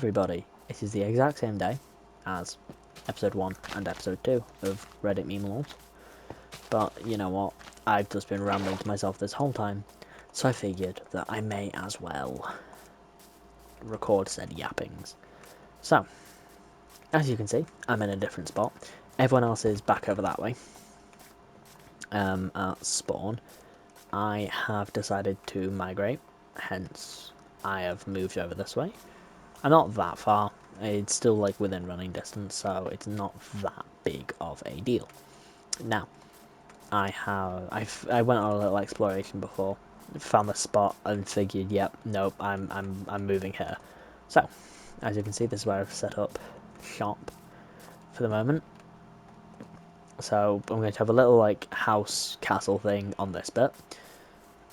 Everybody, it is the exact same day as episode 1 and episode 2 of Reddit Memelords, but you know what, I've just been rambling to myself this whole time, so I figured that I may as well record said yappings. So, as you can see, I'm in a different spot. Everyone else is back over that way, at spawn. I have decided to migrate, hence I have moved over this way. I'm not that far, it's still like within running distance, so it's not that big of a deal. Now, I went on a little exploration before, found the spot and figured, yep, nope, I'm moving here. So, as you can see, this is where I've set up shop for the moment. So I'm going to have a little like house castle thing on this bit.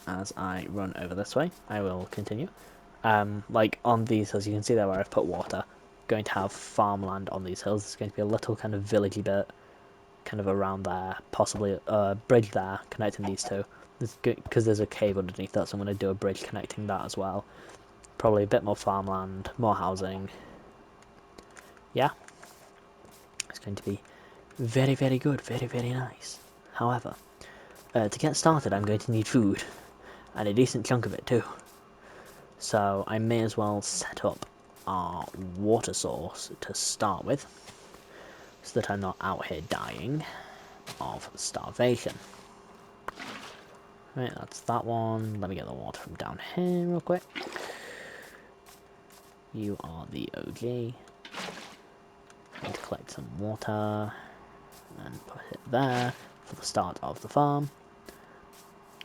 As I run over this way, I will continue. Like on these hills, you can see there where I've put water. Going to have farmland on these hills. There's going to be a little kind of villagey bit, kind of around there, possibly a bridge there connecting these two. Because there's a cave underneath that, so I'm going to do a bridge connecting that as well. Probably a bit more farmland, more housing. Yeah, it's going to be very, very good, very, very nice. However, to get started, I'm going to need food, and a decent chunk of it too. So I may as well set up our water source to start with, so that I'm not out here dying of starvation. Right, that's that one. Let me get the water from down here real quick. You are the OG. Need to collect some water and put it there for the start of the farm.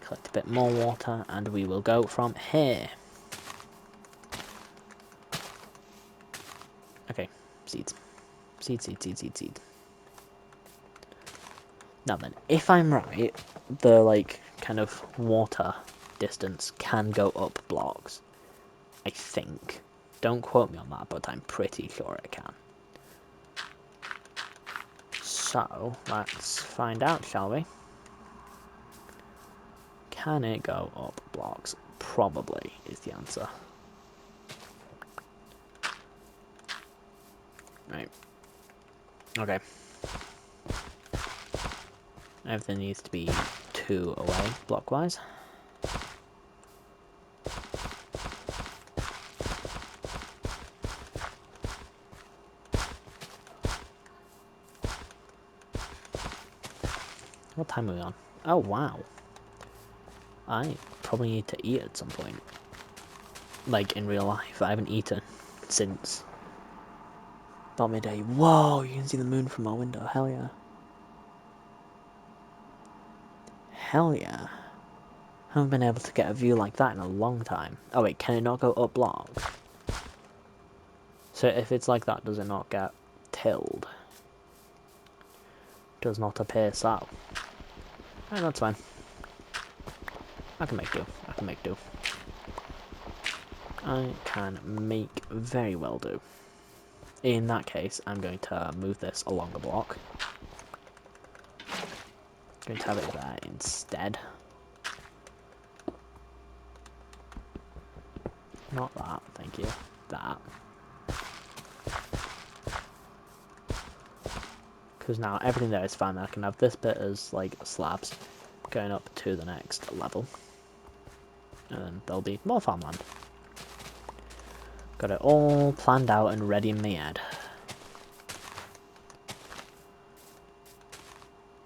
Collect a bit more water and we will go from here. Okay, seeds. Seed. Now then, if I'm right, the like kind of water distance can go up blocks. I think. Don't quote me on that, but I'm pretty sure it can. So, let's find out, shall we? Can it go up blocks? Probably is the answer. Right. Okay. Everything needs to be 2 away, blockwise. What time are we on? Oh, wow. I probably need to eat at some point. Like, in real life. I haven't eaten since about midday. Whoa, you can see the moon from our window. Hell yeah. Hell yeah. Haven't been able to get a view like that in a long time. Oh wait, can it not go up blocks? So if it's like that, does it not get tilled? Does not appear so. Alright, that's fine. I can make do. I can make do. I can make very well do. In that case, I'm going to move this along a block. Going to have it there instead. Not that, thank you. That. Because now everything there is fine. I can have this bit as like slabs going up to the next level. And then there'll be more farmland. Got it all planned out and ready in my head.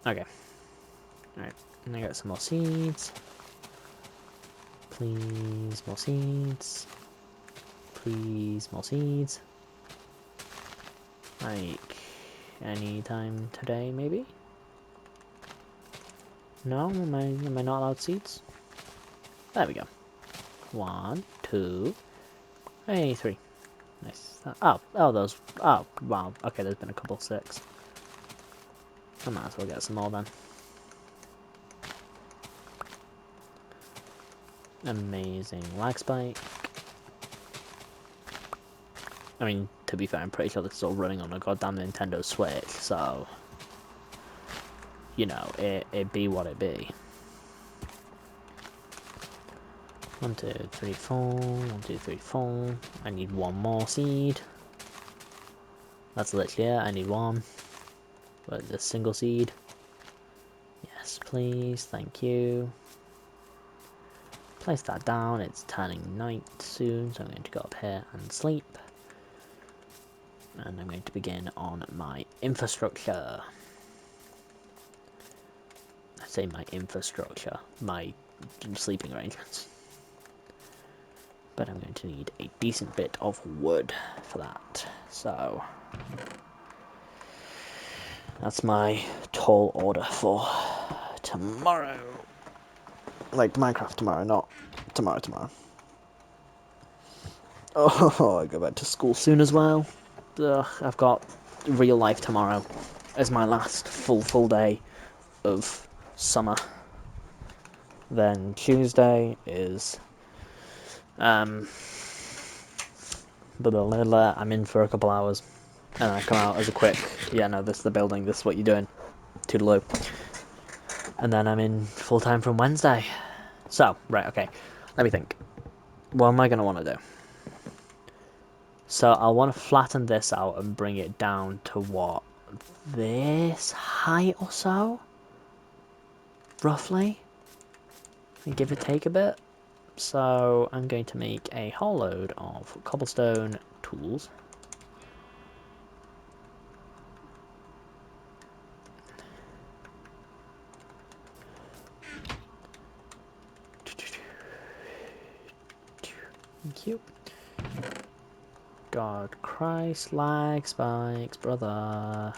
Okay. Alright, and I got some more seeds. Please, more seeds. Please, more seeds. Like, anytime today, maybe? No? Am I not allowed seeds? There we go. 1, 2, hey, 3. Nice. Oh, those. Oh, wow. Okay, there's been a couple 6. I might as well get some more then. Amazing lag spike. I mean, to be fair, I'm pretty sure this is all running on a goddamn Nintendo Switch, so... You know, it be what it be. 1, 2, 3, 4. 1, 2, 3, 4. I need one more seed. That's literally it. I need one. But a single seed. Yes, please. Thank you. Place that down. It's turning night soon, so I'm going to go up here and sleep. And I'm going to begin on my infrastructure. I say my infrastructure, my sleeping arrangements. But I'm going to need a decent bit of wood for that. So that's my tall order for tomorrow. Like Minecraft tomorrow, not tomorrow. Oh, I go back to school soon as well. Ugh, I've got real life tomorrow as my last full day of summer. Then Tuesday is I'm in for a couple hours, and I come out as a quick, yeah, no, this is the building, this is what you're doing, toodaloo. And then I'm in full time from Wednesday. So, right, okay, let me think. What am I going to want to do? So I'll want to flatten this out and bring it down to what? This height or so? Roughly? And give or take a bit. So I'm going to make a whole load of cobblestone tools. Thank you. God Christ, lag spikes, brother.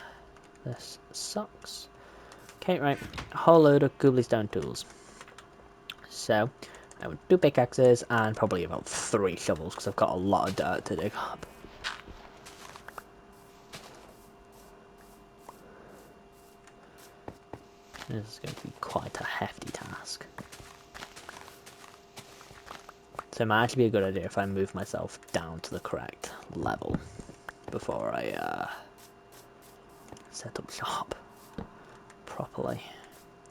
This sucks. Okay, right. A whole load of goobly stone tools. So, I would 2 pickaxes and probably about 3 shovels because I've got a lot of dirt to dig up. This is going to be quite a hefty task. So it might actually be a good idea if I move myself down to the correct level before I set up shop properly.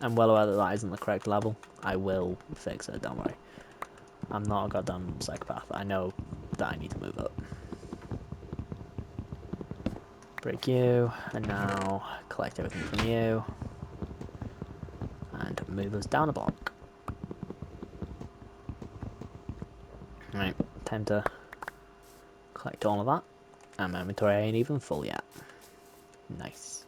I'm well aware that that isn't the correct level. I will fix it, don't worry. I'm not a goddamn psychopath. I know that I need to move up. Break you, and now collect everything from you. And move us down a block. Right, time to collect all of that. And my inventory ain't even full yet. Nice.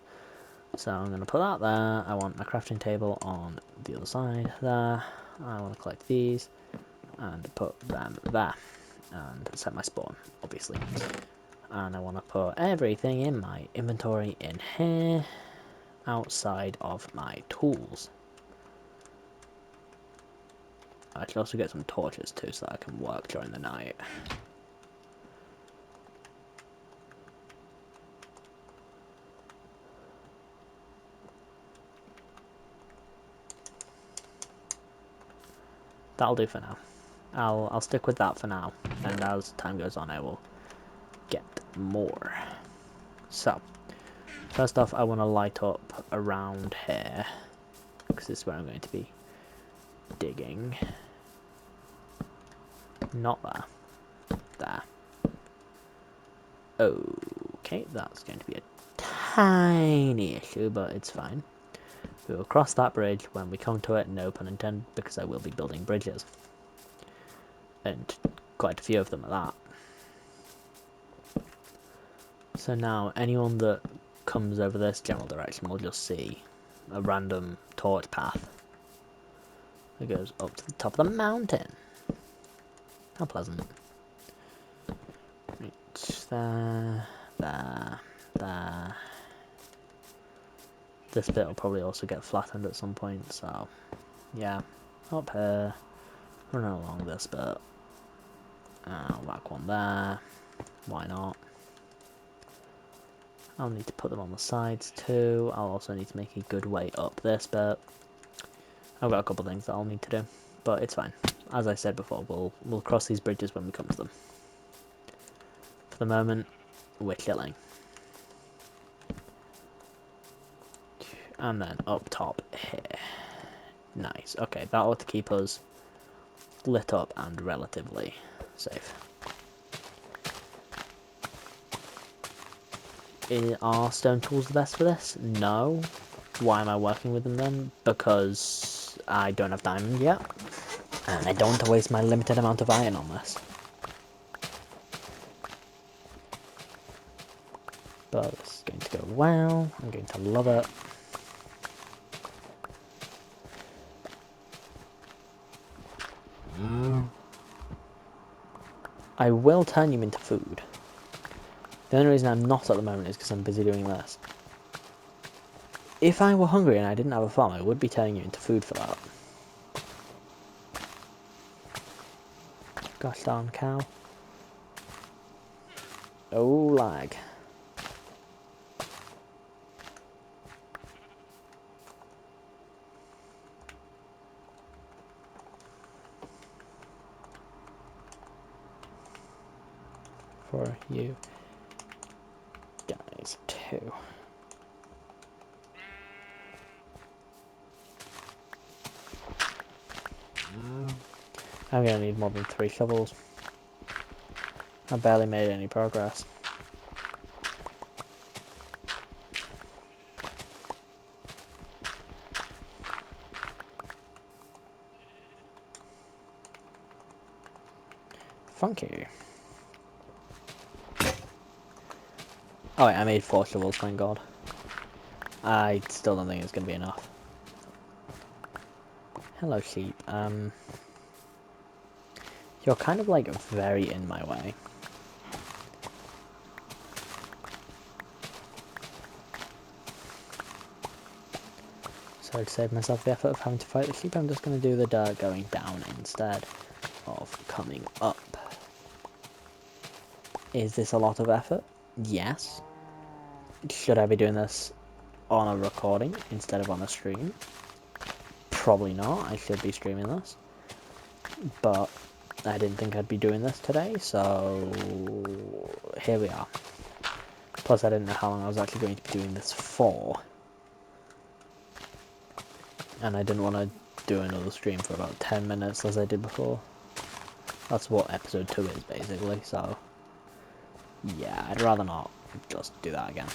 So I'm going to put that there. I want my crafting table on the other side there. I want to collect these and put them there. And set my spawn, obviously. And I want to put everything in my inventory in here, outside of my tools. I should also get some torches too, so that I can work during the night. That'll do for now. I'll stick with that for now, and as time goes on I will get more. So, first off I want to light up around here, because this is where I'm going to be digging. Not there. There. Okay, that's going to be a tiny issue, but it's fine. We will cross that bridge when we come to it, no pun intended, because I will be building bridges. And quite a few of them at that. So now, anyone that comes over this general direction will just see a random torch path that goes up to the top of the mountain. How pleasant. Right, there. This bit will probably also get flattened at some point, so yeah. Up here, running along this bit. I'll whack one there. Why not? I'll need to put them on the sides too. I'll also need to make a good way up this bit. I've got a couple of things that I'll need to do, but it's fine. As I said before, we'll cross these bridges when we come to them. For the moment, we're chilling. And then up top here. Nice. Okay, that ought to keep us lit up and relatively safe. Are stone tools the best for this? No. Why am I working with them then? Because I don't have diamond yet, and I don't want to waste my limited amount of iron on this. But this is going to go well. I'm going to love it. I will turn you into food. The only reason I'm not at the moment is because I'm busy doing this. If I were hungry and I didn't have a farm, I would be turning you into food for that. Gosh darn cow. Oh, lag. For you guys too. I'm gonna need more than 3 shovels. I barely made any progress. Funky. Oh wait, I made 4 shovels, thank god. I still don't think it's gonna be enough. Hello sheep, you're kind of like very in my way. So to save myself the effort of having to fight the sheep, I'm just going to do the dirt going down instead of coming up. Is this a lot of effort? Yes. Should I be doing this on a recording instead of on a stream? Probably not. I should be streaming this. But I didn't think I'd be doing this today, so here we are. Plus I didn't know how long I was actually going to be doing this for. And I didn't want to do another stream for about 10 minutes as I did before. That's what episode 2 is basically, so yeah, I'd rather not just do that again.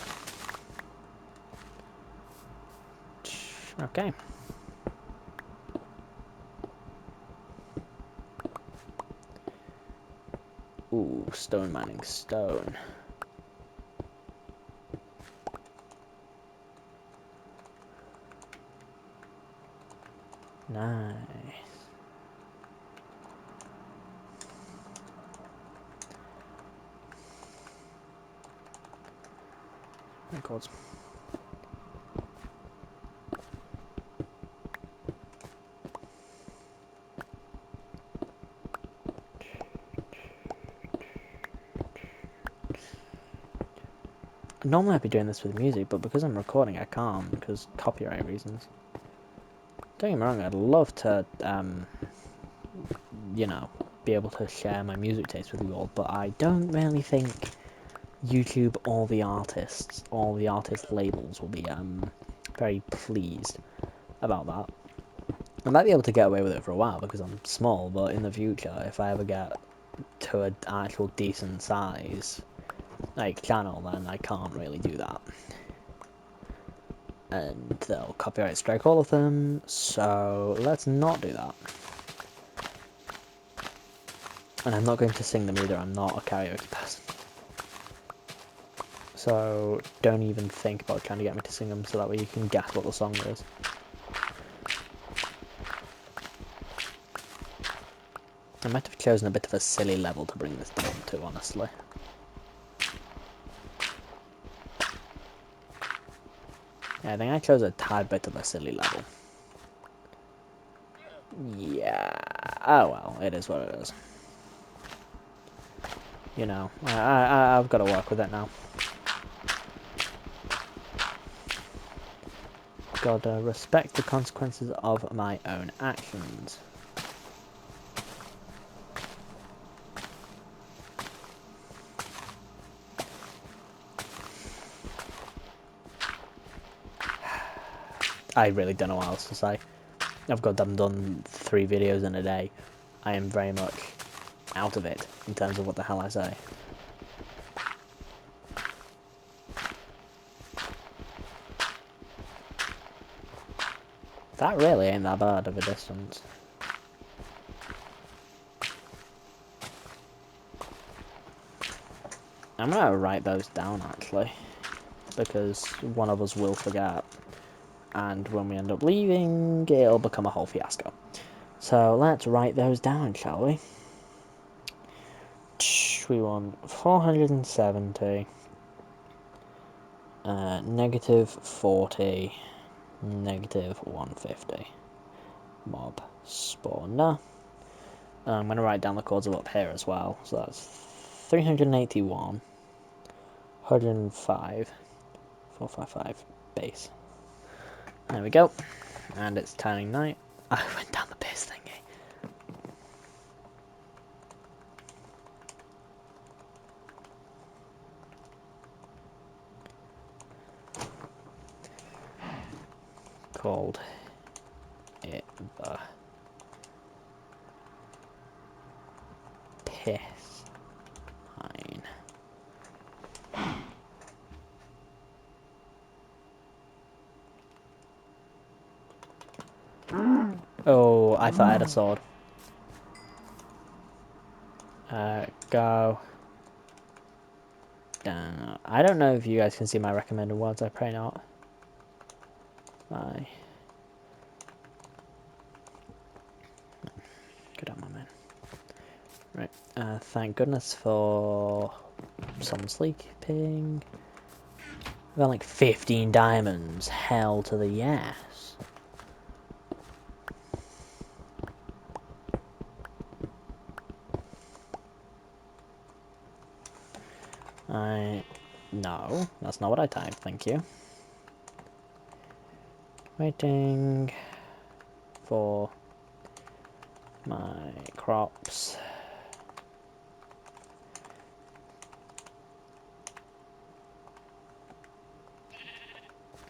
Okay. Ooh, stone mining stone. Nice. Records. Normally I'd be doing this with music, but because I'm recording I can't, because copyright reasons. Don't get me wrong, I'd love to, you know, be able to share my music taste with you all, but I don't really think YouTube or the artist labels will be, very pleased about that. I might be able to get away with it for a while because I'm small, but in the future, if I ever get to an actual decent size, like, channel, then I can't really do that. And they'll copyright strike all of them, so let's not do that. And I'm not going to sing them either, I'm not a karaoke person. So don't even think about trying to get me to sing them so that way you can guess what the song is. I might have chosen a bit of a silly level to bring this down to, honestly. Yeah, I think I chose a tad bit of a silly level. Yeah, oh well, it is what it is. You know, I've got to work with it now. Gotta respect the consequences of my own actions. I really don't know what else to say. I've got them done 3 videos in a day, I am very much out of it in terms of what the hell I say. That really ain't that bad of a distance. I'm gonna write those down actually, because one of us will forget, and when we end up leaving, it'll become a whole fiasco. So let's write those down, shall we? We want 470, negative 40, negative 150. Mob spawner. I'm going to write down the codes of up here as well. So that's 381, 105, 455 base. There we go. And it's turning night. I went down the base thingy. Called it the piss mine. Oh, I thought I had a sword. Go down. I don't know if you guys can see my recommended words, I pray not. Bye. Go down, my man. Right, thank goodness for some sleeping. We've got like 15 diamonds. Hell to the yes. No, that's not what I typed, thank you. Waiting for my crops.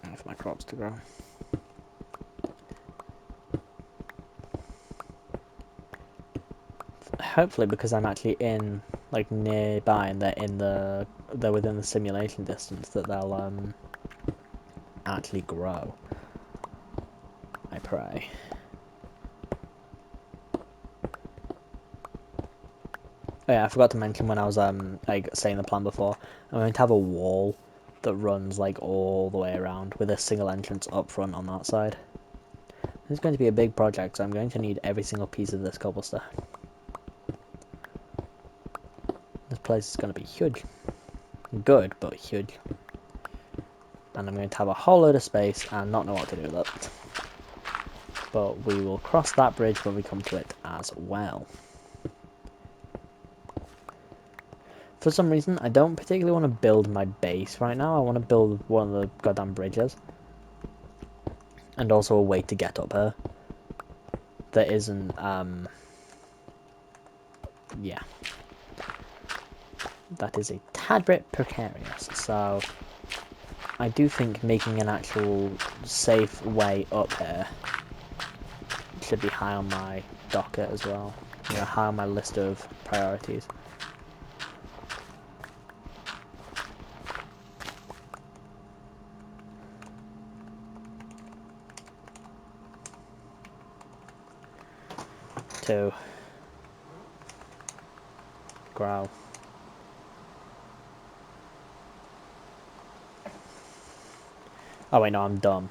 For my crops to grow. Hopefully, because I'm actually in, like, nearby and they're within the simulation distance, that they'll actually grow. I pray. Oh yeah, I forgot to mention when I was like saying the plan before, I'm going to have a wall that runs like all the way around with a single entrance up front on that side. This is going to be a big project, so I'm going to need every single piece of this cobblestone. This place is going to be huge. Good, but huge. And I'm going to have a whole load of space and not know what to do with it. But we will cross that bridge when we come to it as well. For some reason, I don't particularly want to build my base right now. I want to build one of the goddamn bridges. And also a way to get up here. That isn't, yeah. That is a tad bit precarious, so I do think making an actual safe way up here should be high on my docket as well. You know, high on my list of priorities. To grow. Oh wait, no, I'm dumb.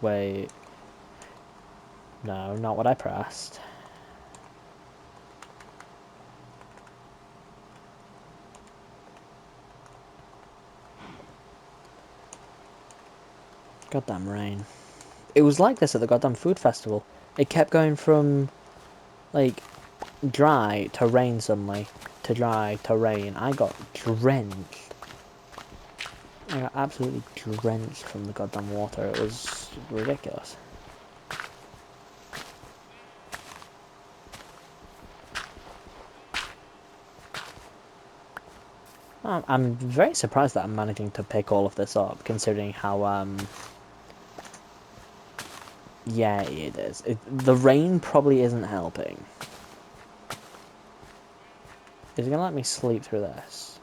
Wait. No, not what I pressed. Goddamn rain. It was like this at the goddamn food festival. It kept going from, like, dry to rain suddenly, to dry to rain. I got drenched. I got absolutely drenched from the goddamn water. It was ridiculous. I'm very surprised that I'm managing to pick all of this up, considering how Yeah, it is. The rain probably isn't helping. Is it gonna let me sleep through this?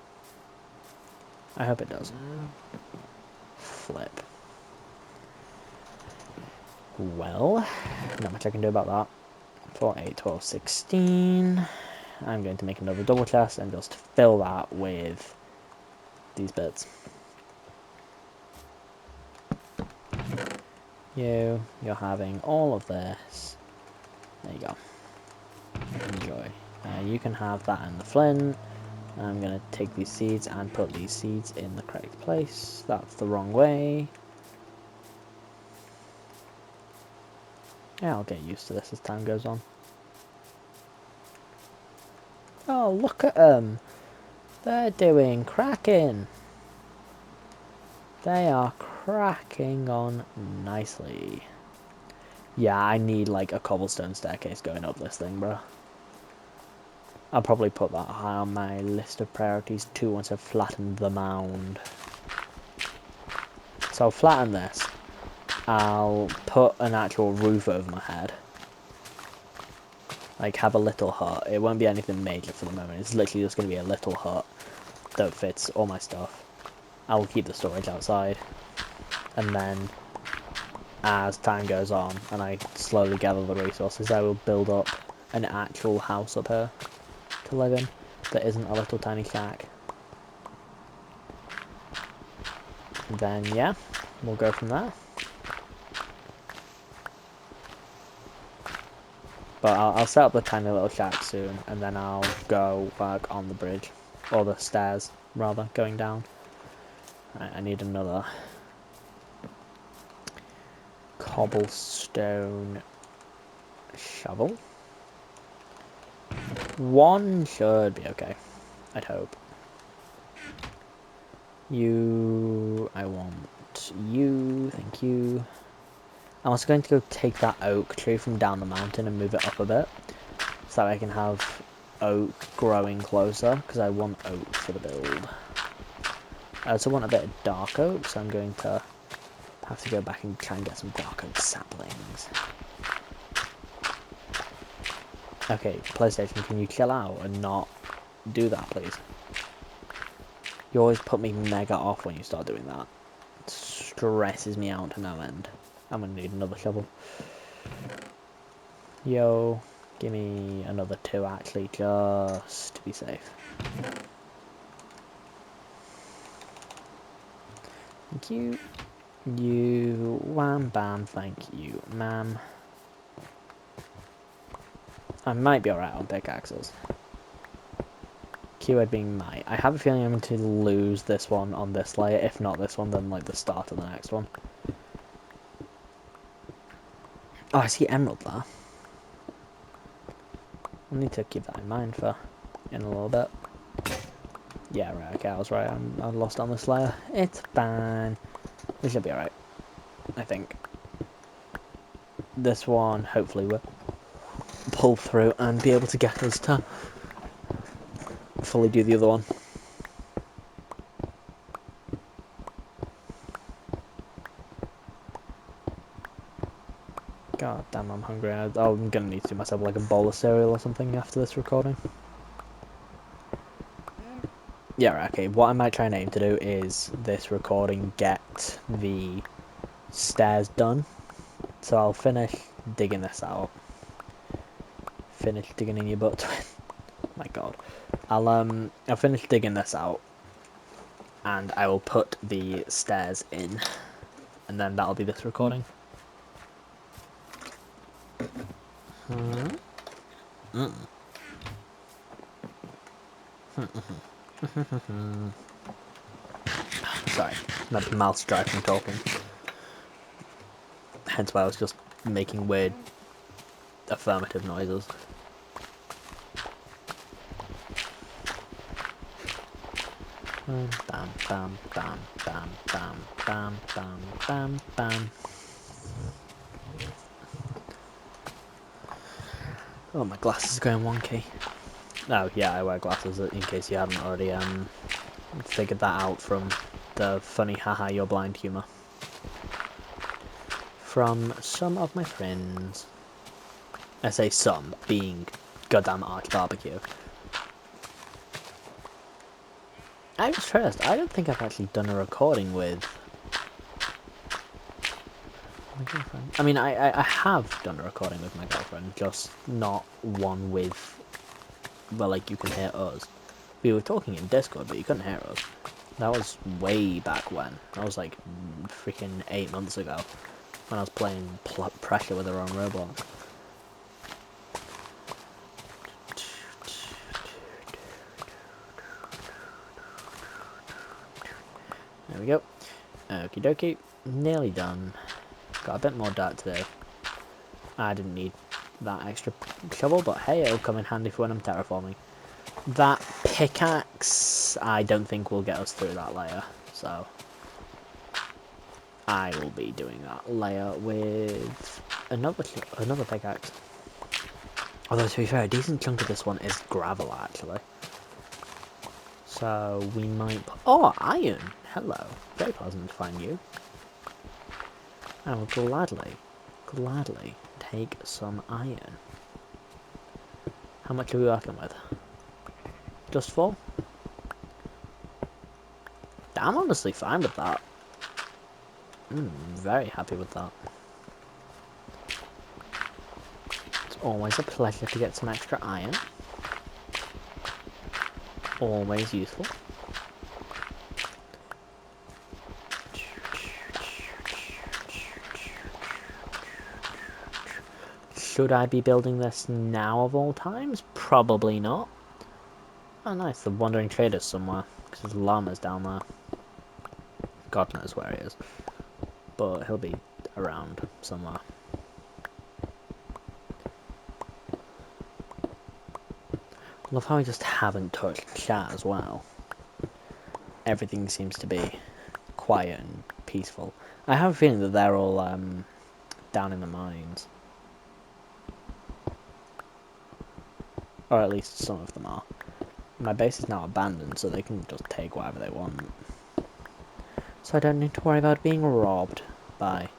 I hope it does. Flip. Well, not much I can do about that. 4, 8, 12, 16. I'm going to make another double chest and just fill that with these bits. You're having all of this. There you go. Enjoy. You can have that and the flint. I'm going to take these seeds and put these seeds in the correct place. That's the wrong way. Yeah, I'll get used to this as time goes on. Oh, look at them. They're doing cracking. They are cracking on nicely. Yeah, I need like a cobblestone staircase going up this thing, bro. I'll probably put that high on my list of priorities too once I've flattened the mound. So I'll flatten this. I'll put an actual roof over my head. Like, have a little hut. It won't be anything major for the moment. It's literally just going to be a little hut that fits all my stuff. I will keep the storage outside. And then, as time goes on, and I slowly gather the resources, I will build up an actual house up here to live in that isn't a little tiny shack. And then, yeah, we'll go from there. But I'll set up the tiny little shack soon, and then I'll go work on the bridge. Or the stairs, rather, going down. Right, I need another cobblestone shovel. One should be okay, I'd hope. I want you, thank you. I'm also going to go take that oak tree from down the mountain and move it up a bit, so that I can have oak growing closer, because I want oak for the build. I also want a bit of dark oak, so I'm going to have to go back and try and get some dark oak saplings. Okay, PlayStation, can you chill out and not do that, please? You always put me mega off when you start doing that. It stresses me out to no end. I'm gonna need another shovel. Yo, give me another 2 actually, just to be safe. Thank you. You, wham bam, thank you, ma'am. I might be alright on pickaxes. Keyword being might. I have a feeling I'm going to lose this one on this layer. If not this one, then like the start of the next one. Oh, I see emerald there. I need to keep that in mind for in a little bit. Yeah, right, okay, I was right. I'm lost on this layer. It's fine. We should be alright, I think. This one, hopefully, will pull through and be able to get us to fully do the other one. God damn, I'm hungry. I'm gonna need to do myself like a bowl of cereal or something after this recording. Yeah, right, okay, what I might try and aim to do is this recording get the stairs done. So I'll finish digging this out. Finish digging in your butt. My god. I'll finish digging this out. And I will put the stairs in. And then that'll be this recording. Sorry, my mouth's dry from talking. Hence why I was just making weird affirmative noises. Bam, bam, bam, bam, bam, bam, bam, bam, bam. Oh, my glasses are going wonky. Oh, yeah, I wear glasses in case you hadn't already figured that out from the funny haha you're blind humour. from some of my friends. I say some, being goddamn Arch Barbecue. I was first. I don't think I've actually done a recording with my girlfriend. I mean, I have done a recording with my girlfriend, just not one with, well, like, you can hear us. We were talking in Discord, but you couldn't hear us. That was way back when. That was like freaking 8 months ago, when I was playing Pressure with her own robot. There we go. Okie dokie. Nearly done. Got a bit more dirt today. I didn't need that extra shovel, but hey, it'll come in handy for when I'm terraforming. That pickaxe, I don't think will get us through that layer, so I will be doing that layer with another pickaxe. Although, to be fair, a decent chunk of this one is gravel, actually. So we might... Oh, iron! Hello. Very pleasant to find you. I will gladly take some iron. How much are we working with? Just 4? I'm honestly fine with that. Very happy with that. It's always a pleasure to get some extra iron. Always useful. Should I be building this now of all times? Probably not. Oh nice, the Wandering Trader's somewhere. Because there's llamas down there. God knows where he is. But he'll be around somewhere. Love how I just haven't touched chat as well. Everything seems to be quiet and peaceful. I have a feeling that they're all down in the mines. Or at least some of them are. My base is now abandoned, so they can just take whatever they want. So I don't need to worry about being robbed by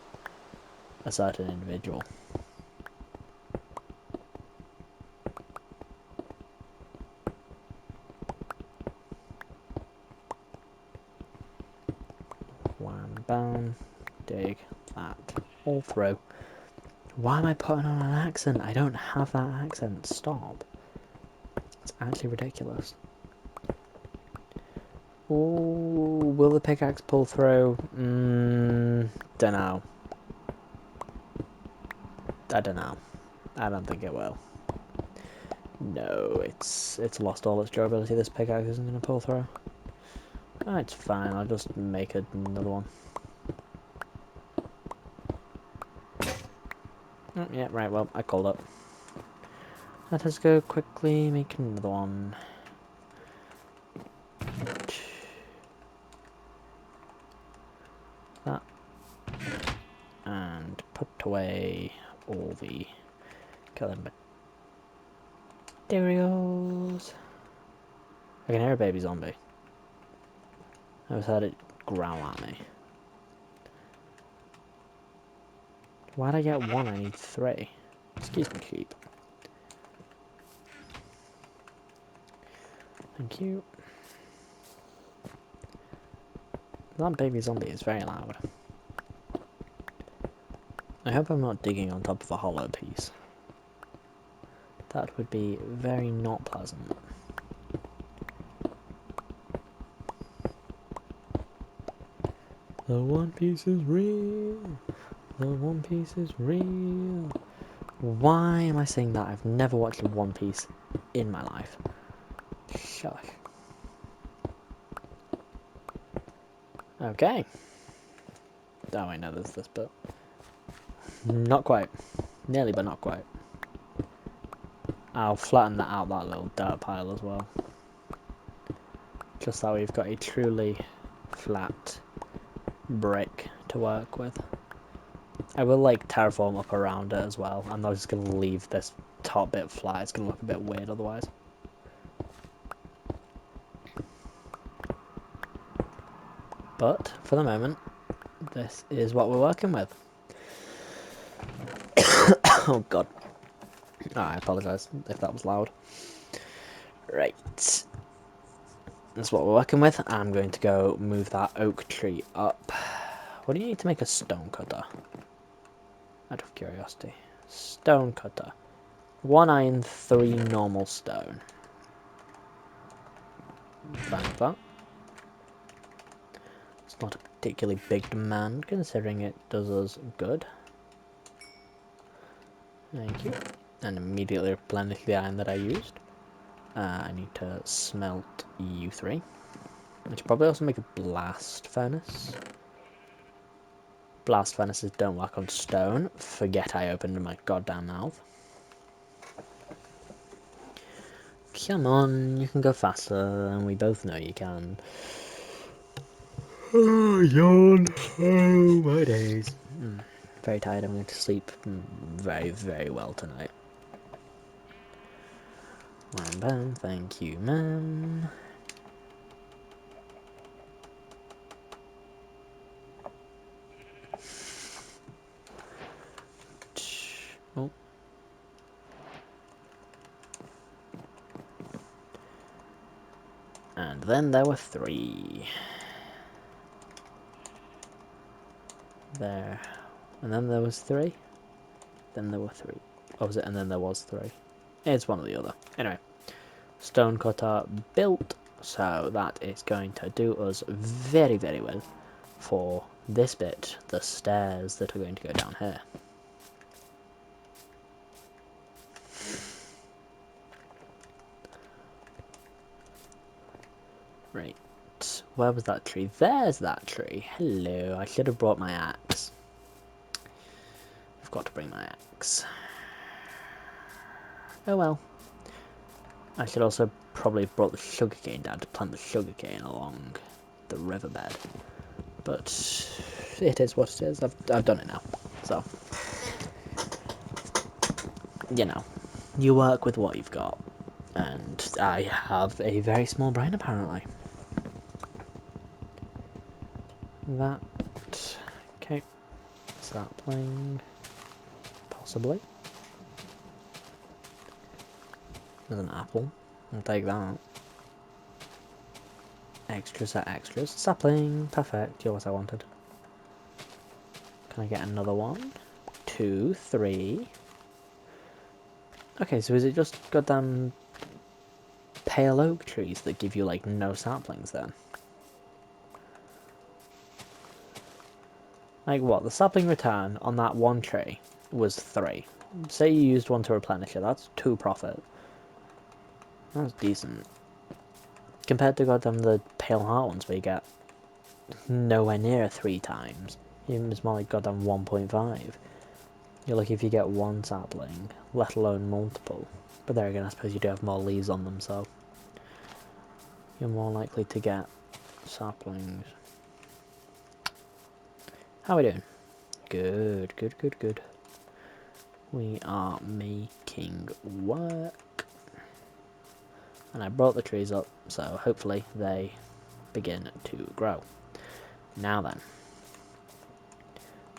a certain individual. Wham, bam, dig that all through. Why am I putting on an accent? I don't have that accent. Stop. It's actually ridiculous. Ooh, will the pickaxe pull through? Dunno. I don't know. I don't think it will. No, it's lost all its durability. This pickaxe isn't going to pull through. Oh, it's fine. I'll just make another one. Oh, yeah, right. Well, I called up. Let us go quickly make another one. That. And put away all the killing materials. I can hear a baby zombie. I just heard it growl at me. Why'd I get 1? I need 3. Excuse me, sheep. Thank you. That baby zombie is very loud. I hope I'm not digging on top of a hollow piece. That would be very not pleasant. The One Piece is real. The One Piece is real. Why am I saying that? I've never watched One Piece in my life. Shush. Okay. Oh, I know there's this bit. Not quite. Nearly, but not quite. I'll flatten that out, that little dirt pile as well. Just so we've got a truly flat brick to work with. I will like terraform up around it as well. I'm not just going to leave this top bit flat. It's going to look a bit weird otherwise. But for the moment, this is what we're working with. Oh god. Oh, I apologise if that was loud. Right. That's what we're working with. I'm going to go move that oak tree up. What do you need to make a stone cutter? Out of curiosity. Stone cutter. 1 iron, 3 normal stone. Fine with that. It's not a particularly big demand, considering it does us good. Thank you. And immediately replenish the iron that I used. I need to smelt U3. I should probably also make a blast furnace. Blast furnaces don't work on stone. Forget I opened my goddamn mouth. Come on, you can go faster, and we both know you can. Oh, yawn. Oh, my days. Very tired. I'm going to sleep very, very well tonight. Bam, bam. Thank you, man. Oh. And then there were 3. There. And then there was 3. Then there were 3. What was it? And then there was 3. It's one or the other. Anyway. Stone cutter built. So that is going to do us very, very well for this bit. The stairs that are going to go down here. Right. Where was that tree? There's that tree. Hello. I should have brought my axe. I've got to bring my axe. Oh well. I should also probably have brought the sugarcane down to plant the sugarcane along the riverbed. But it is what it is. I've done it now. So, you know, you work with what you've got. And I have a very small brain, apparently. That. Okay. Sapling. Possibly. There's an apple. I'll take that. Extras are extras. Sapling. Perfect. You're what I wanted. Can I get another one? 2, 3. Okay, so is it just goddamn pale oak trees that give you, like, no saplings then? Like what? The sapling return on that one tree was 3. Say you used one to replenish it, that's 2 profit. That's decent. Compared to goddamn the pale heart ones where you get nowhere near 3 times. Even it's more like goddamn 1.5. You're lucky if you get 1 sapling, let alone multiple. But there again, I suppose you do have more leaves on them, so you're more likely to get saplings. How are we doing? Good, good, good, good. We are making work. And I brought the trees up, so hopefully they begin to grow. Now then,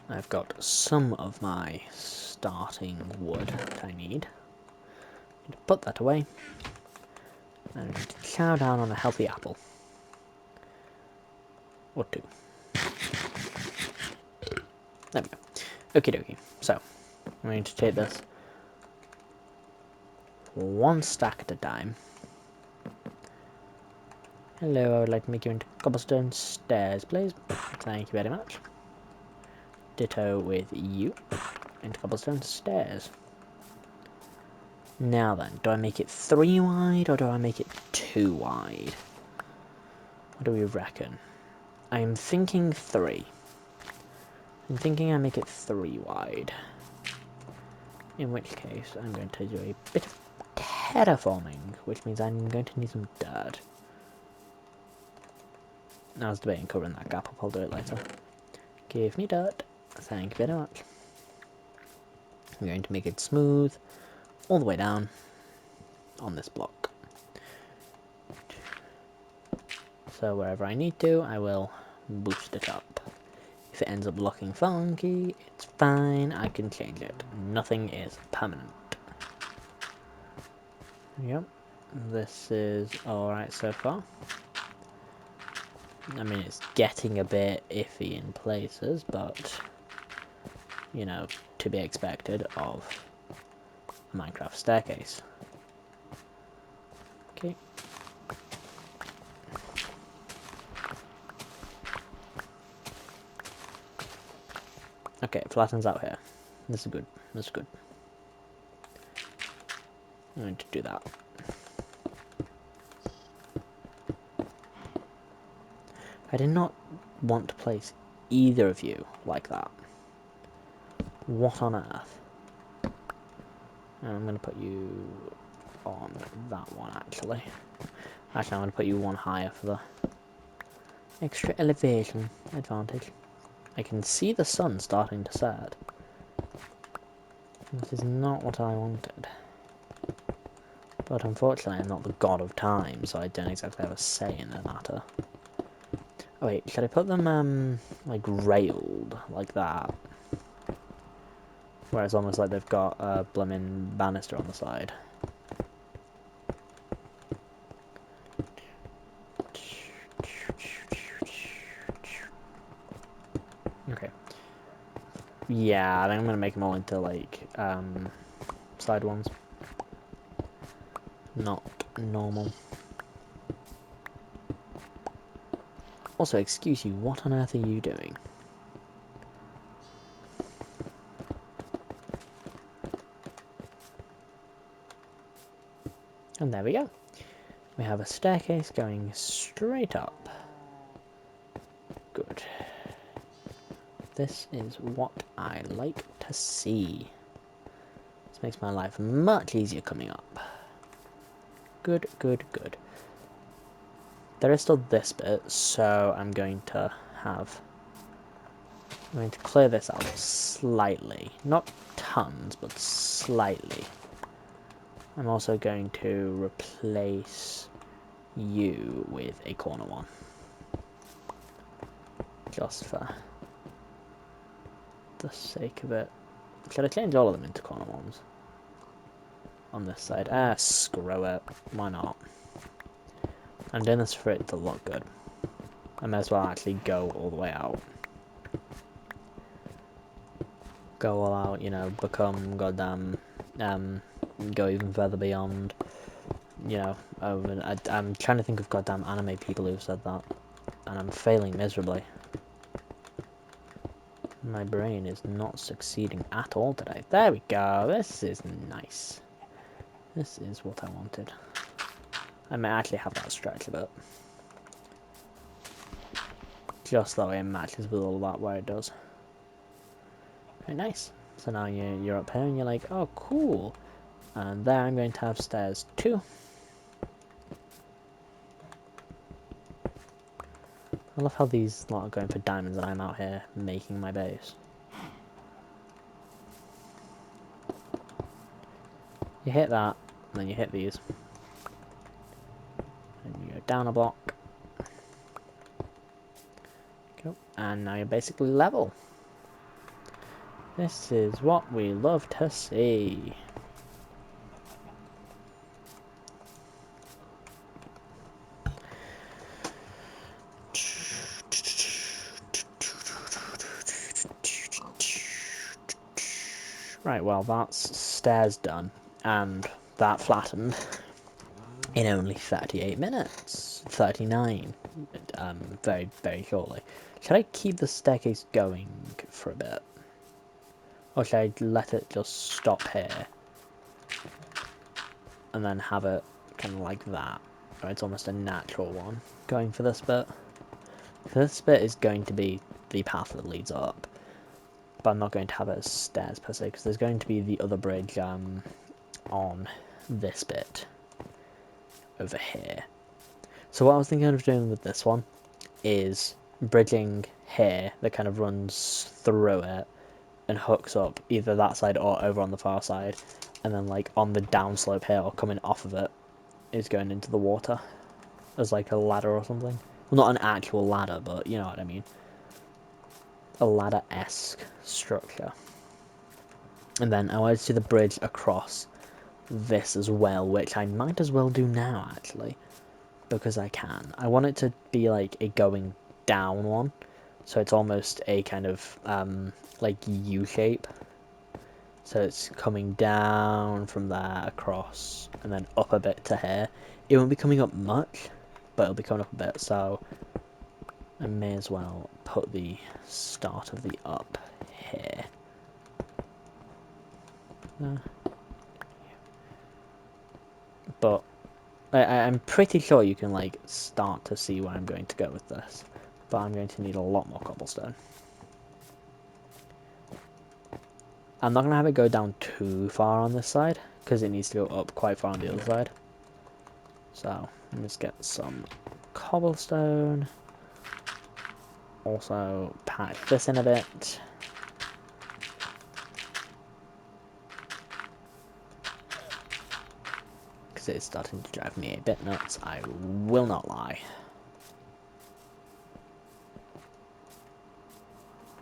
I've got some of my starting wood that I need. I'm going to put that away. And I'm going to chow down on a healthy apple. Or 2. There we go. Okie dokie. So, I'm going to take this 1 stack at a time. Hello, I would like to make you into cobblestone stairs, please. Thank you very much. Ditto with you. Into cobblestone stairs. Now then, do I make it 3 wide or do I make it 2 wide? What do we reckon? I'm thinking 3. I'm thinking I make it 3 wide. In which case, I'm going to do a bit of terraforming, which means I'm going to need some dirt. I was debating covering that gap up, I'll do it later. Give me dirt. Thank you very much. I'm going to make it smooth all the way down on this block. So wherever I need to, I will boost it up. If it ends up looking funky, it's fine, I can change it. Nothing is permanent. Yep, this is alright so far. I mean, it's getting a bit iffy in places, but, you know, to be expected of a Minecraft staircase. Okay. Okay, it flattens out here. This is good. This is good. I'm going to do that. I did not want to place either of you like that. What on earth? And I'm going to put you on that one, actually. Actually, I'm going to put you one higher for the extra elevation advantage. I can see the sun starting to set. This is not what I wanted. But unfortunately, I'm not the god of time, so I don't exactly have a say in the matter. Oh wait, should I put them, like, railed, like that? Where it's almost like they've got a blooming banister on the side. Okay. Yeah, I think I'm gonna make them all into, like, side ones. Not normal. Also, excuse you, what on earth are you doing? And there we go. We have a staircase going straight up. Good. This is what I like to see. This makes my life much easier coming up. Good, good, good. There is still this bit, so I'm going to clear this out slightly. Not tons, but slightly. I'm also going to replace you with a corner one. Just for the sake of it. Should I change all of them into corner ones? On this side. Ah, screw it. Why not? I'm doing this for it to look good. I may as well actually go all the way out. Go all out, you know, become goddamn, go even further beyond, you know, I'm trying to think of goddamn anime people who've said that, and I'm failing miserably. My brain is not succeeding at all today. There we go, this is nice. This is what I wanted. I may actually have that stretch a bit. Just that way it matches with all that where it does. Very nice. So now you're up here and you're like, oh cool. And there I'm going to have stairs too. I love how these lot are going for diamonds and I'm out here making my base. You hit that, and then you hit these. And you go down a block. Go. And now you're basically level. This is what we love to see. Right, well that's stairs done, and that flattened in only 38 minutes. 39, very, very shortly. Should I keep the staircase going for a bit? Or should I let it just stop here? And then have it kind of like that. Or it's almost a natural one going for this bit. This bit is going to be the path that leads up. But I'm not going to have it as stairs per se, because there's going to be the other bridge on this bit over here. So what I was thinking of doing with this one is bridging here that kind of runs through it and hooks up either that side or over on the far side, and then like on the downslope here or coming off of it is going into the water as like a ladder or something. Well, not an actual ladder, but you know what I mean. a ladder-esque structure. And then I wanted to do the bridge across this as well, which I might as well do now, actually, because I can. I want it to be like a going down one, so it's almost a kind of like U shape. So it's coming down from there across and then up a bit to here. It won't be coming up much, but it'll be coming up a bit, so I may as well put the start of the up here. But I'm pretty sure you can like start to see where I'm going to go with this, but I'm going to need a lot more cobblestone. I'm not going to have it go down too far on this side, because it needs to go up quite far on the other side. So, let's get some cobblestone. Also, pack this in a bit. Because it's starting to drive me a bit nuts, I will not lie.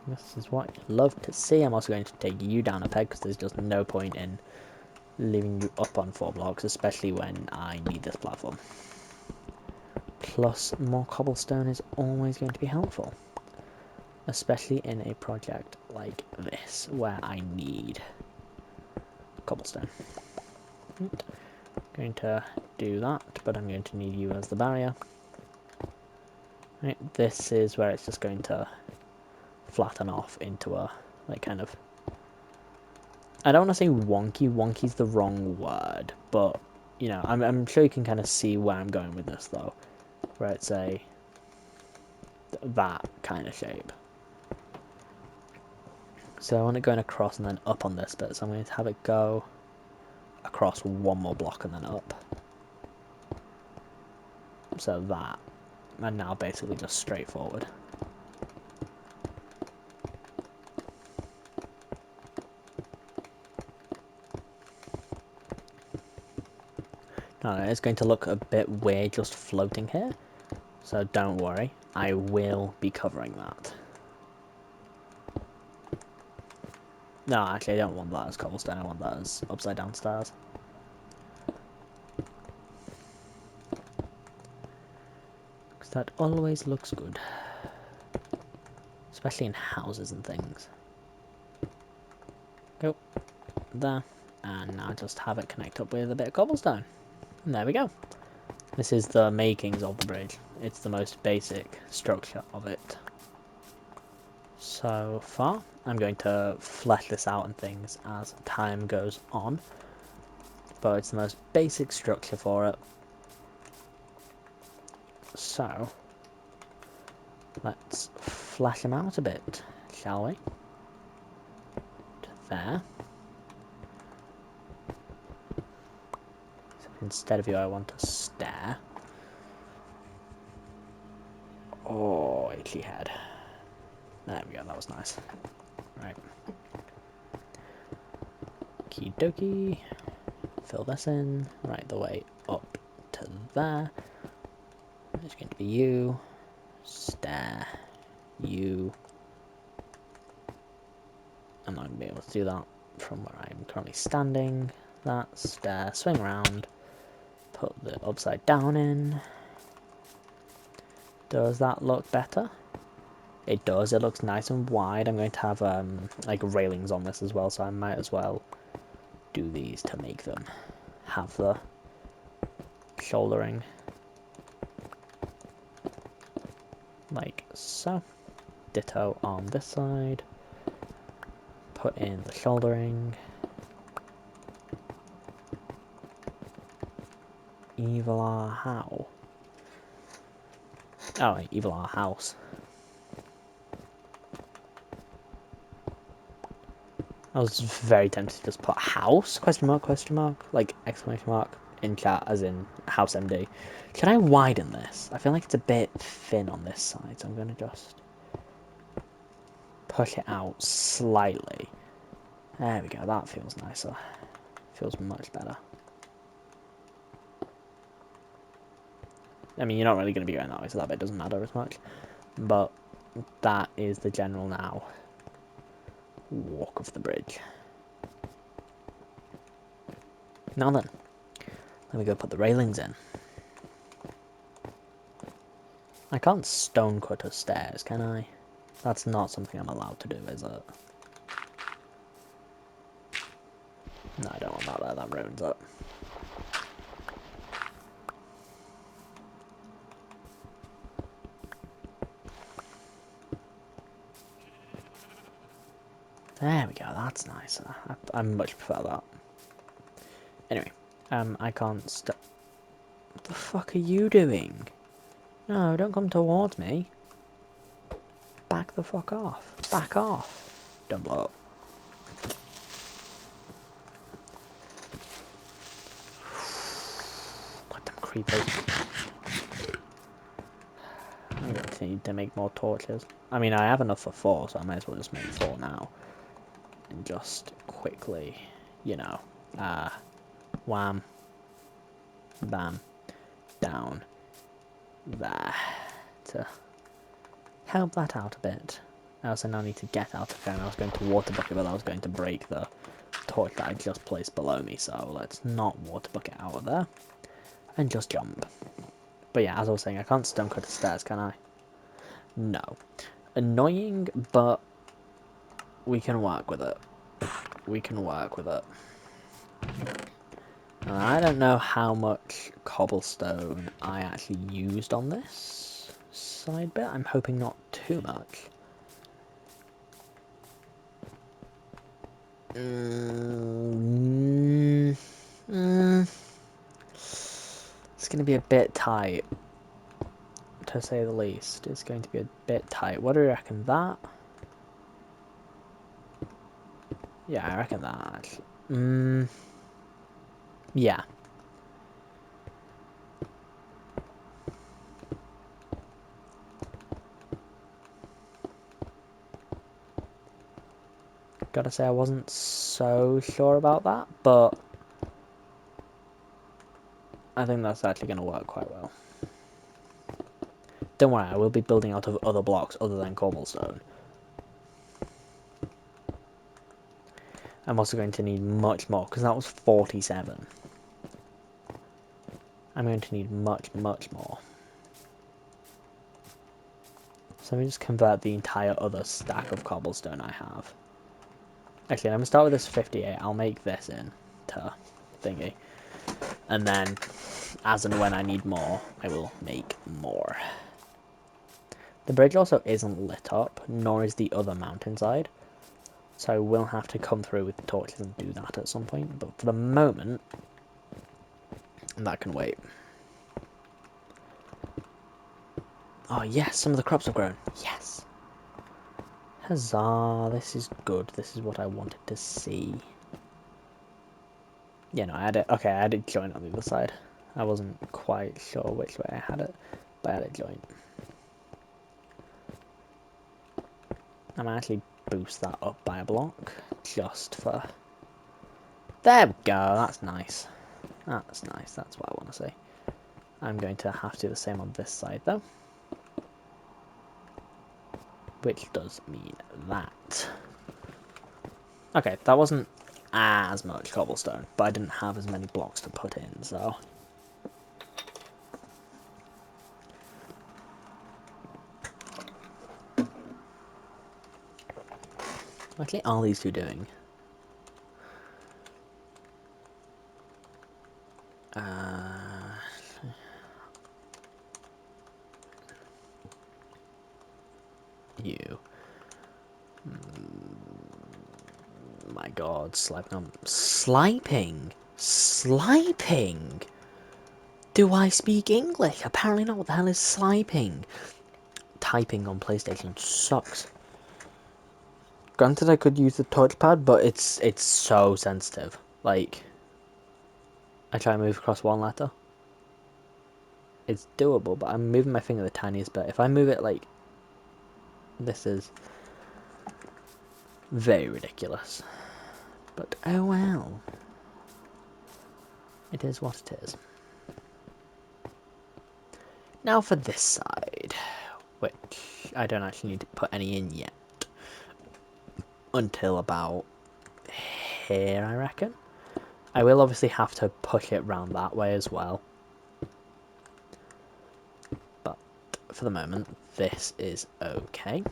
This is what you love to see. I'm also going to take you down a peg, because there's just no point in leaving you up on 4 blocks, especially when I need this platform. Plus, more cobblestone is always going to be helpful. Especially in a project like this, where I need cobblestone. Right. I'm going to do that, but I'm going to need you as the barrier. Right, this is where it's just going to flatten off into a, like, kind of... I don't want to say wonky, wonky's the wrong word, but, you know, I'm sure you can kind of see where I'm going with this, though. Where it's a... that kind of shape. So I want it going across and then up on this bit, so I'm going to have it go across one more block and then up. So that, and now basically just straight forward. No, it's going to look a bit weird just floating here, so don't worry, I will be covering that. No, actually I don't want that as cobblestone, I want that as upside down stairs. Because that always looks good. Especially in houses and things. Go. There. And now just have it connect up with a bit of cobblestone. And there we go. This is the makings of the bridge. It's the most basic structure of it. So far, I'm going to flesh this out and things as time goes on, but it's the most basic structure for it. So, let's flesh them out a bit, shall we? To there. So instead of you, I want a stair. Oh, itchy head. There we go, that was nice. Right. Okie dokie. Fill this in right the way up to there. There's going to be you. Stair. You. I'm not going to be able to do that from where I'm currently standing. That stair. Swing around. Put the upside down in. Does that look better? It does. It looks nice and wide. I'm going to have like railings on this as well, so I might as well do these to make them have the shouldering. Like so. Ditto on this side. Put in the shouldering. Evil our how? Oh, wait, evil our house. I was very tempted to just put house, question mark, like exclamation mark, in chat, as in house MD. Can I widen this? I feel like it's a bit thin on this side, so I'm going to just push it out slightly. There we go, that feels nicer. Feels much better. I mean, you're not really going to be going that way, so that bit doesn't matter as much. But that is the general now. Walk off the bridge. Now then, let me go put the railings in. I can't stone cut a stairs, can I? That's not something I'm allowed to do, is it? No, I don't want that there, that ruins it. There we go, that's nicer. I much prefer that. Anyway, I can't What the fuck are you doing? No, don't come towards me. Back the fuck off. Back off. Don't blow up. God damn creepers. I'm going to need to make more torches. I mean, I have enough for 4, so I might as well just make 4 now. And just quickly, you know, wham, bam, down, there, to help that out a bit. I also now need to get out of here, and I was going to water bucket, but I was going to break the torch that I just placed below me, so let's not water bucket out of there, and just jump. But yeah, as I was saying, I can't stone cut the stairs, can I? No. Annoying, but we can work with it. We can work with it. I don't know how much cobblestone I actually used on this side bit. I'm hoping not too much. It's going to be a bit tight, to say the least. It's going to be a bit tight. What do you reckon, that? Yeah, I reckon that, actually. Yeah. Gotta say, I wasn't so sure about that, but I think that's actually going to work quite well. Don't worry, I will be building out of other blocks other than cobblestone. I'm also going to need much more, because that was 47. I'm going to need much, much more. So let me just convert the entire other stack of cobblestone I have. Actually, I'm going to start with this 58. I'll make this into thingy. And then, as and when I need more, I will make more. The bridge also isn't lit up, nor is the other mountainside. So I will have to come through with the torches and do that at some point. But for the moment, that can wait. Oh yes, some of the crops have grown. Yes! Huzzah, this is good. This is what I wanted to see. Yeah, no, I had it. Okay, I had it joint on the other side. I wasn't quite sure which way I had it, but I had it joint. I might actually boost that up by a block, just for... There we go, that's nice. That's nice, that's what I want to see. I'm going to have to do the same on this side, though. Which does mean that. Okay, that wasn't as much cobblestone, but I didn't have as many blocks to put in, so... What actually are these two doing? You. My god, sliping. Sliping? Sliping? Do I speak English? Apparently not. What the hell is sliping? Typing on PlayStation sucks. Granted, I could use the touchpad, but it's so sensitive. Like, I try and move across one letter. It's doable, but I'm moving my finger the tiniest bit. If I move it like this, is very ridiculous. But oh well. It is what it is. Now for this side, which I don't actually need to put any in yet. Until about here, I reckon. I will obviously have to push it round that way as well. But for the moment, this is okay.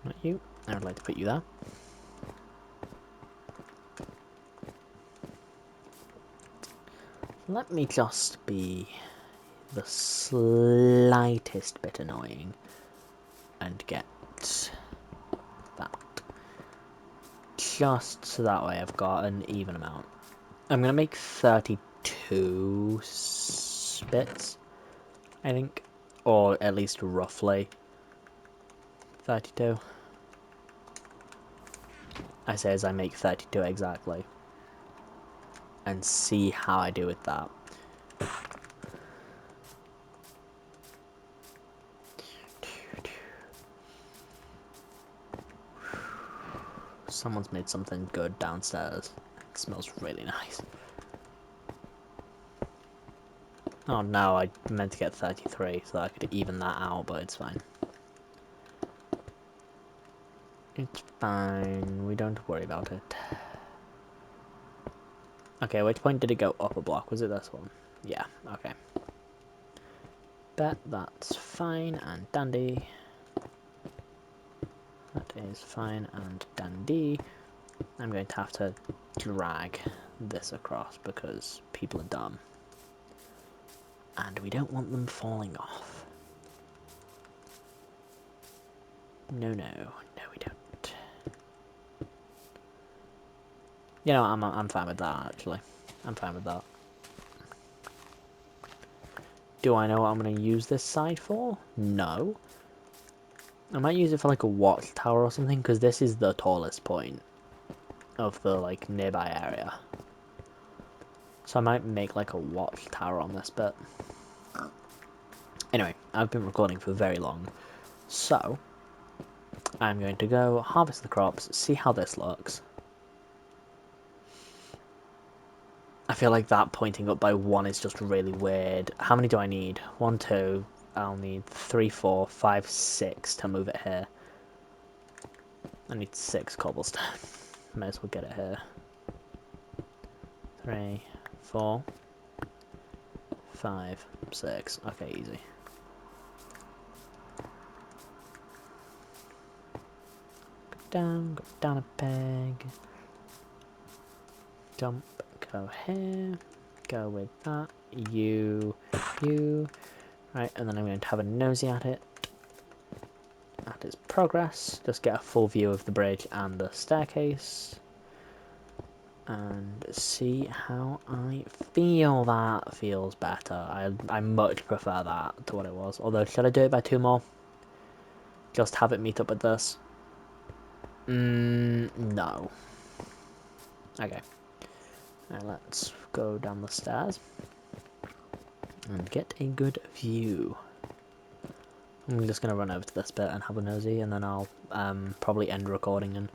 Not you. I would like to put you there. Let me just be the slightest bit annoying and get that. Just so that way I've got an even amount. I'm going to make 32 spits, I think. Or at least roughly 32. I say as I make 32 exactly. And see how I do with that. Someone's made something good downstairs. It smells really nice. Oh no, I meant to get 33 so I could even that out, but it's fine. It's fine, we don't worry about it. Okay, which point did it go up a block? Was it this one? Yeah, okay. Bet that's fine and dandy. That is fine and dandy. I'm going to have to drag this across because people are dumb. And we don't want them falling off. No, no, no we don't. You know, I'm fine with that actually. I'm fine with that. Do I know what I'm going to use this side for? No. I might use it for like a watchtower or something because this is the tallest point of the like nearby area. So I might make like a watchtower on this bit. Anyway, I've been recording for very long. So, I'm going to go harvest the crops, see how this looks. I feel like that pointing up by 1 is just really weird. How many do I need? 1, 2, I'll need 3, 4, 5, 6 to move it here. I need 6 cobblestone. May as well get it here. 3, 4, 5, 6. Okay, easy. Go down a peg. Jump, go here. Go with that. You. Right, and then I'm going to have a nosy at it. At its progress. Just get a full view of the bridge and the staircase. And see how I feel. That feels better. I much prefer that to what it was. Although, should I do it by 2 more? Just have it meet up with this? No. Okay. Now let's go down the stairs. And get a good view. I'm just going to run over to this bit and have a nosy, and then I'll probably end recording and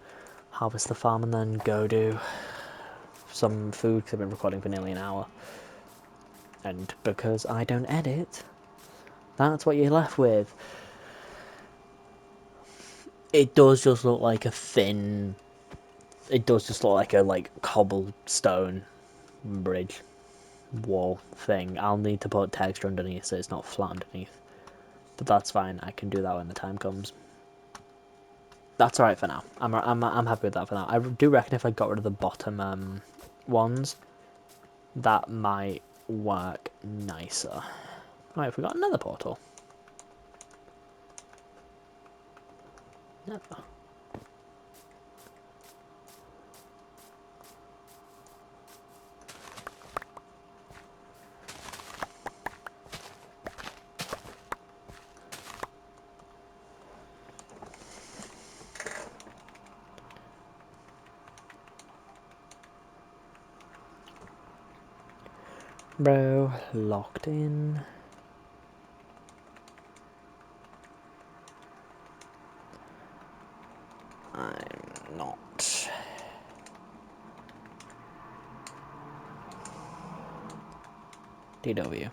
harvest the farm and then go do some food, because I've been recording for nearly an hour. And because I don't edit, that's what you're left with. It does just look like a thin... It does just look like a cobblestone bridge wall thing. I'll need to put texture underneath so it's not flat underneath. But that's fine, I can do that when the time comes. That's alright for now. I'm happy with that for now. I do reckon if I got rid of the bottom ones, that might work nicer. Right, have we got another portal? Never. Bro, locked in. I'm not. DW.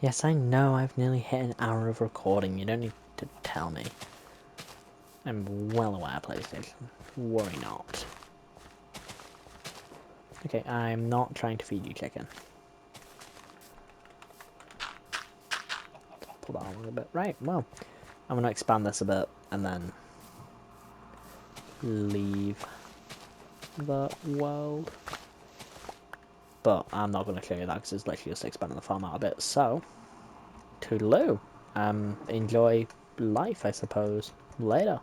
Yes, I know I've nearly hit an hour of recording. You don't need to tell me. I'm well aware, PlayStation. Worry not. Okay, I'm not trying to feed you chicken. Pull that along a bit. Right, well, I'm going to expand this a bit and then leave the world. But I'm not going to show you that because it's literally just expanding the farm out a bit. So, toodaloo. Enjoy life, I suppose. Later.